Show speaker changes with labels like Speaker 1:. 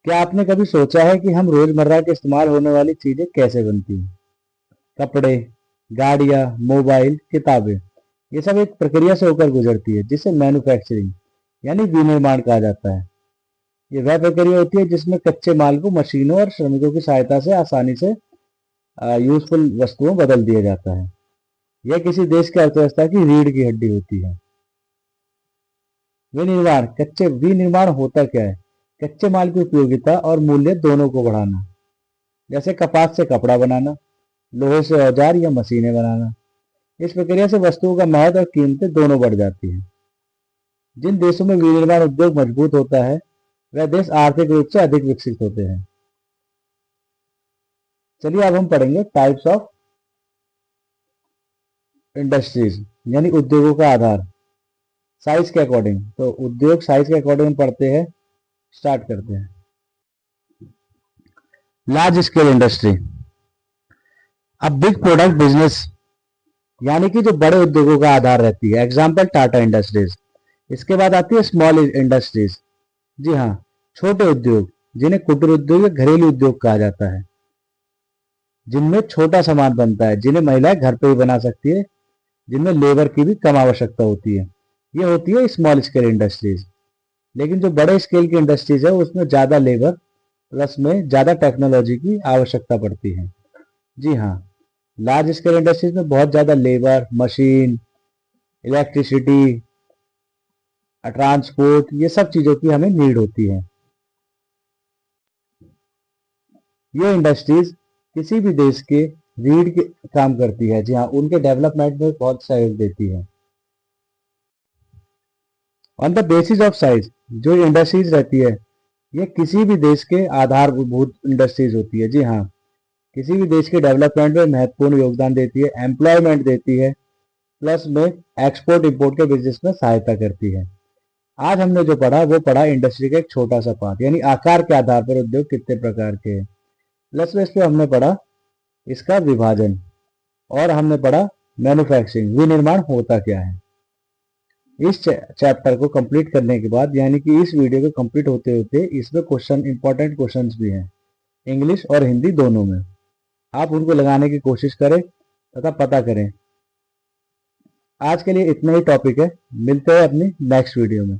Speaker 1: क्या आपने कभी सोचा है कि हम रोजमर्रा के इस्तेमाल होने वाली चीजें कैसे बनती हैं? कपड़े, गाड़ियां, मोबाइल, किताबें, ये सब एक प्रक्रिया से होकर गुजरती है जिसे मैन्युफैक्चरिंग यानी विनिर्माण कहा जाता है। ये वह प्रक्रिया होती है जिसमें कच्चे माल को मशीनों और श्रमिकों की सहायता से आसानी से यूजफुल वस्तुओं बदल दिया जाता है। यह किसी देश की अर्थव्यवस्था की रीढ़ की हड्डी होती है। विनिर्माण होता क्या है? कच्चे माल की उपयोगिता और मूल्य दोनों को बढ़ाना। जैसे कपास से कपड़ा बनाना, लोहे से औजार या मशीनें बनाना। इस प्रक्रिया से वस्तुओं का महत्व और कीमतें दोनों बढ़ जाती हैं। जिन देशों में विनिर्माण उद्योग मजबूत होता है वह देश आर्थिक रूप से अधिक विकसित होते हैं। चलिए अब हम पढ़ेंगे टाइप्स ऑफ इंडस्ट्रीज यानी उद्योगों का आधार। साइज के अकॉर्डिंग, तो उद्योग साइज के अकॉर्डिंग पढ़ते हैं। स्टार्ट करते हैं। लार्ज स्केल इंडस्ट्री, अब बिग प्रोडक्ट बिजनेस यानी कि जो बड़े उद्योगों का आधार रहती है। Example Tata industries. इसके बाद आती है स्मॉल इंडस्ट्रीज। जी हाँ, छोटे उद्योग जिन्हें कुटीर उद्योग या घरेलू उद्योग कहा जाता है, जिनमें छोटा सामान बनता है, जिन्हें महिलाएं घर पे ही बना सकती है, जिनमें लेबर की भी कम आवश्यकता होती है। ये होती है स्मॉल स्केल इंडस्ट्रीज। लेकिन जो बड़े स्केल की इंडस्ट्रीज है उसमें ज्यादा लेबर प्लस में ज्यादा टेक्नोलॉजी की आवश्यकता पड़ती है। जी हाँ, लार्ज स्केल इंडस्ट्रीज में बहुत ज्यादा लेबर, मशीन, इलेक्ट्रिसिटी, ट्रांसपोर्ट, ये सब चीजों की हमें नीड होती है। ये इंडस्ट्रीज किसी भी देश के रीढ़ के काम करती है। जी हाँ, उनके डेवलपमेंट में बहुत सहयोग देती है। On the basis of size, जो इंडस्ट्रीज रहती है ये किसी भी देश के आधारभूत इंडस्ट्रीज होती है। जी हाँ, किसी भी देश के डेवलपमेंट में महत्वपूर्ण योगदान देती है, एम्प्लॉयमेंट देती है, प्लस में एक्सपोर्ट इंपोर्ट के बिजनेस में सहायता करती है। आज हमने जो पढ़ा वो पढ़ा इंडस्ट्री का एक छोटा सा पार्ट, यानी आकार के आधार पर उद्योग कितने प्रकार के हैं। प्लस में इस पे हमने पढ़ा इसका विभाजन, और हमने पढ़ा मैन्युफैक्चरिंग, विनिर्माण होता क्या है। इस चैप्टर को कंप्लीट करने के बाद, यानी कि इस वीडियो को कंप्लीट होते होते इसमें क्वेश्चन, इंपॉर्टेंट क्वेश्चंस भी हैं इंग्लिश और हिंदी दोनों में। आप उनको लगाने की कोशिश करें तथा पता करें। आज के लिए इतना ही टॉपिक है, मिलते हैं अपनी नेक्स्ट वीडियो में।